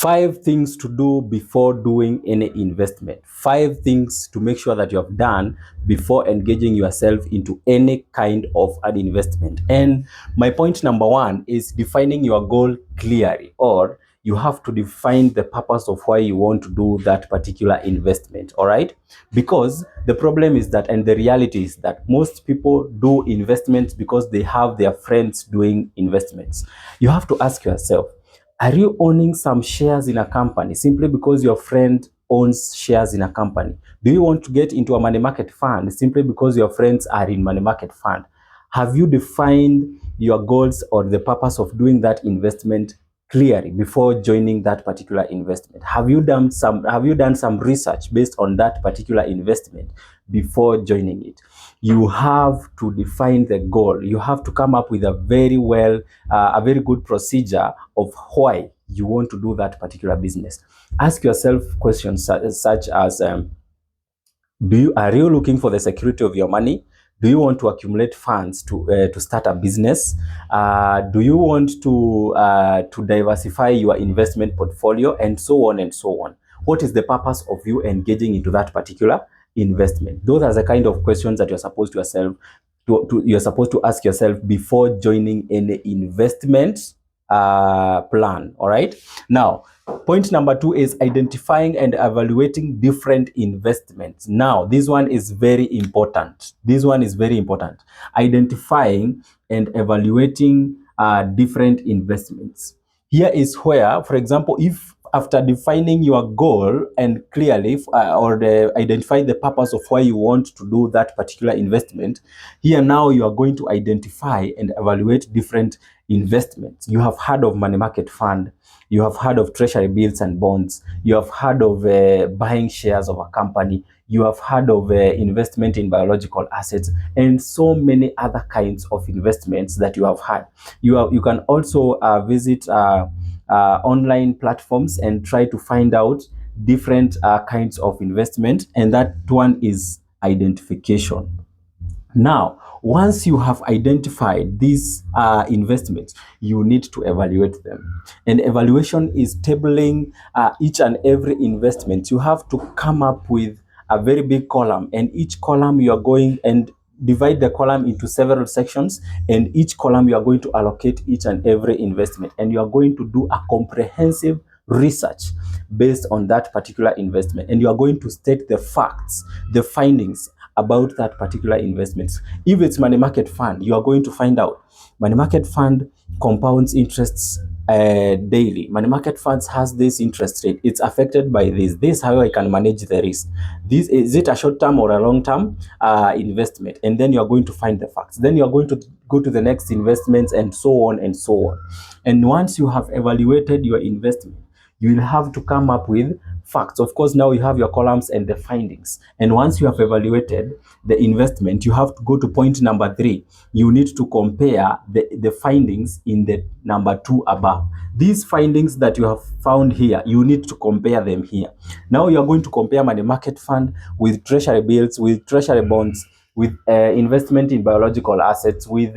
5 things to do before doing any investment. 5 things to make sure that you have done before engaging yourself into any kind of an investment. And my point number 1 is defining your goal clearly, or you have to define the purpose of why you want to do that particular investment. All right, because the problem is that, and the reality is that, most people do investments because they have their friends doing investments. You have to ask yourself, are you owning some shares in a company simply because your friend owns shares in a company? Do you want to get into a money market fund simply because your friends are in money market fund? Have you defined your goals or the purpose of doing that investment clearly before joining that particular investment? Have you done some research based on that particular investment before joining it? You have to define the goal. You have to come up with a very good procedure of why you want to do that particular business. Ask yourself questions such as, are you looking for the security of your money? Do you want to accumulate funds to start a business? Do you want to diversify your investment portfolio, and so on and so on? What is the purpose of you engaging into that particular investment? Those are the kind of questions that you're supposed to ask yourself before joining any investment plan. All right. Now, point number 2 is identifying and evaluating different investments. Now, this one is very important. Identifying and evaluating different investments. Here is where, for example, if after defining your goal and clearly identify the purpose of why you want to do that particular investment, here now you are going to identify and evaluate different investments. You have heard of money market fund, you have heard of treasury bills and bonds, you have heard of buying shares of a company, you have heard of investment in biological assets, and so many other kinds of investments that you have had. You can also visit online platforms and try to find out different kinds of investment, and that one is identification. Now, once you have identified these investments, you need to evaluate them. And evaluation is tabling each and every investment. You have to come up with a very big column, and each column you are going and divide the column into several sections, and each column you are going to allocate each and every investment, and you are going to do a comprehensive research based on that particular investment, and you are going to state the facts, the findings about that particular investment. If it's money market fund, you are going to find out money market fund compounds interests daily. Money market funds has this interest rate. It's affected by this. This is how I can manage the risk. This is it a short-term or a long-term investment? And then you are going to find the facts. Then you are going to go to the next investments, and so on and so on. And once you have evaluated your investment, you will have to come up with facts. Of course, now you have your columns and the findings. And once you have evaluated the investment, you have to go to point number 3. You need to compare the findings in the number 2 above. These findings that you have found here, you need to compare them here. Now you are going to compare money market fund with treasury bills, with treasury bonds, with investment in biological assets, with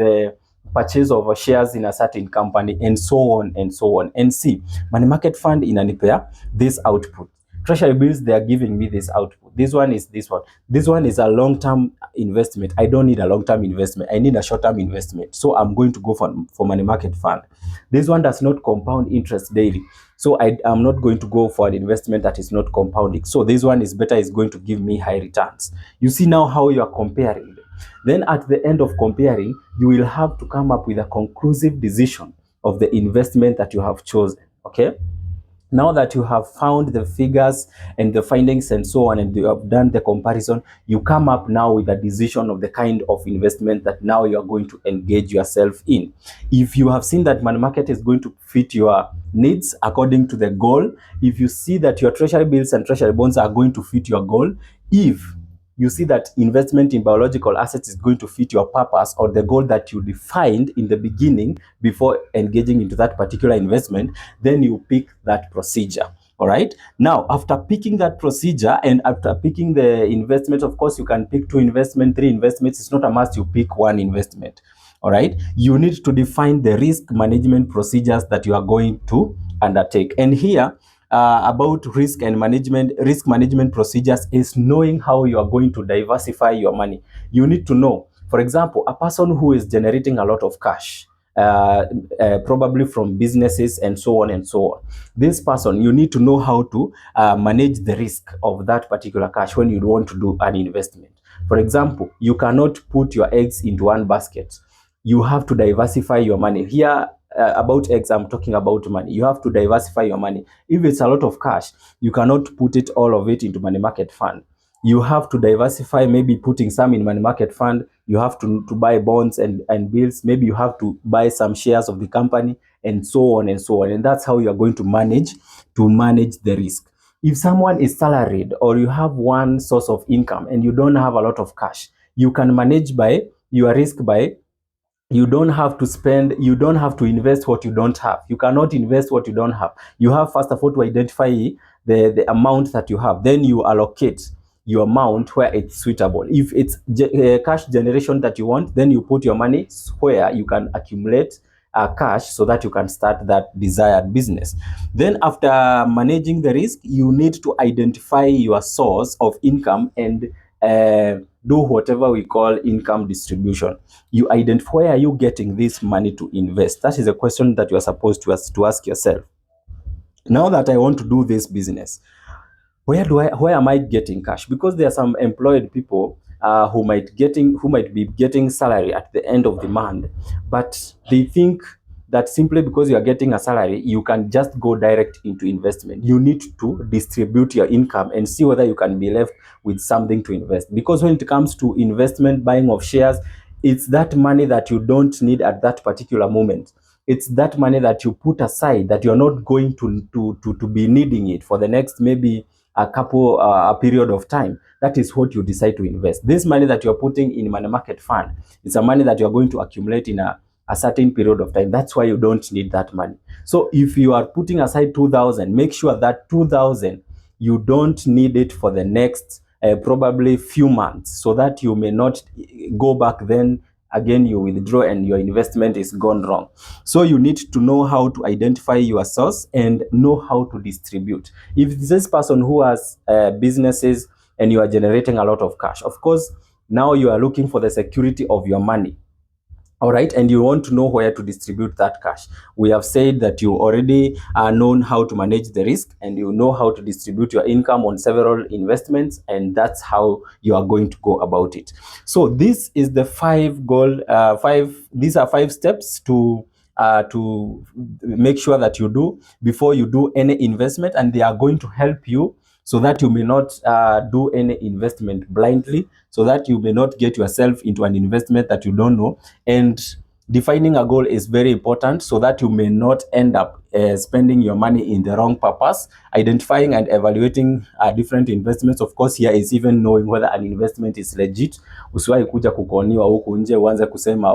purchase of shares in a certain company, and so on and so on. And see, money market fund inanipea this output. Treasury bills, they are giving me this output. This one is this one. This one is a long-term investment. I don't need a long-term investment. I need a short-term investment. So I'm going to go for money market fund. This one does not compound interest daily. So I am not going to go for an investment that is not compounding. So this one is better, is going to give me high returns. You see now how you are comparing. Then at the end of comparing, you will have to come up with a conclusive decision of the investment that you have chosen. Okay? Now that you have found the figures and the findings and so on, and you have done the comparison, you come up now with a decision of the kind of investment that now you are going to engage yourself in. If you have seen that money market is going to fit your needs according to the goal, if you see that your treasury bills and treasury bonds are going to fit your goal, if you see that investment in biological assets is going to fit your purpose or the goal that you defined in the beginning before engaging into that particular investment, then you pick that procedure. All right. Now, after picking that procedure and after picking the investment, of course, you can pick 2 investments, 3 investments. It's not a must you pick 1 investment. All right. You need to define the risk management procedures that you are going to undertake. And here, about risk management procedures is knowing how you are going to diversify your money. You need to know, for example, a person who is generating a lot of cash, probably from businesses and so on and so on. This person, you need to know how to manage the risk of that particular cash when you want to do an investment. For example, you cannot put your eggs into one basket. You have to diversify your money. Here, about eggs, I'm talking about money. You have to diversify your money. If it's a lot of cash, you cannot put it all of it into money market fund. You have to diversify, maybe putting some in money market fund. You have to buy bonds and bills. Maybe you have to buy some shares of the company and so on and so on. And that's how you are going to manage the risk. If someone is salaried or you have one source of income and you don't have a lot of cash, you can manage by your risk by you don't have to spend, you don't have to invest what you don't have. You cannot invest what you don't have. You have first of all to identify the amount that you have. Then you allocate your amount where it's suitable. If it's cash generation that you want, then you put your money where you can accumulate cash so that you can start that desired business. Then after managing the risk, you need to identify your source of income and do whatever we call income distribution. You identify where are you getting this money to invest. That is a question that you are supposed to ask yourself. Now that I want to do this business, where am I getting cash? Because there are some employed people who might be getting salary at the end of the month, but they think that simply because you are getting a salary, you can just go direct into investment. You need to distribute your income and see whether you can be left with something to invest. Because when it comes to investment, buying of shares, it's that money that you don't need at that particular moment. It's that money that you put aside that you're not going to be needing it for the next maybe a period of time. That is what you decide to invest. This money that you're putting in money market fund, it's a money that you're going to accumulate in a certain period of time. That's why you don't need that money. So if you are putting aside 2,000, make sure that 2,000, you don't need it for the next probably few months, so that you may not go back then again you withdraw and your investment is gone wrong. So you need to know how to identify your source and know how to distribute. If this person who has businesses and you are generating a lot of cash, of course, now you are looking for the security of your money. All right, and you want to know where to distribute that cash. We have said that you already known how to manage the risk and you know how to distribute your income on several investments, and that's how you are going to go about it. So this is the these are 5 steps to make sure that you do before you do any investment, and they are going to help you so that you may not do any investment blindly, so that you may not get yourself into an investment that you don't know. And defining a goal is very important so that you may not end up spending your money in the wrong purpose. Identifying and evaluating different investments. Of course, here is even knowing whether an investment is legit. Usiwahi kuja kukoniwa huku nje uanze kusema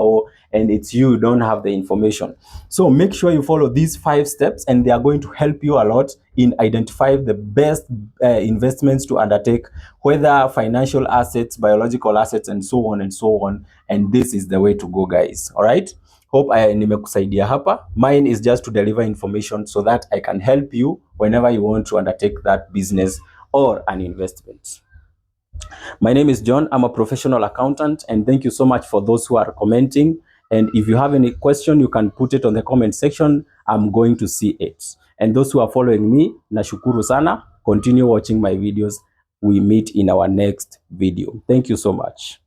and it's you don't have the information. So make sure you follow these 5 steps, and they are going to help you a lot in identifying the best investments to undertake, whether financial assets, biological assets, and so on and so on. And this is the way to go, guys. All right. Hope nimekusaidia hapa. Mine is just to deliver information so that I can help you whenever you want to undertake that business or an investment. My name is John. I'm a professional accountant, and thank you so much for those who are commenting. And if you have any question, you can put it on the comment section. I'm going to see it. And those who are following me, nashukuru sana. Continue watching my videos. We meet in our next video. Thank you so much.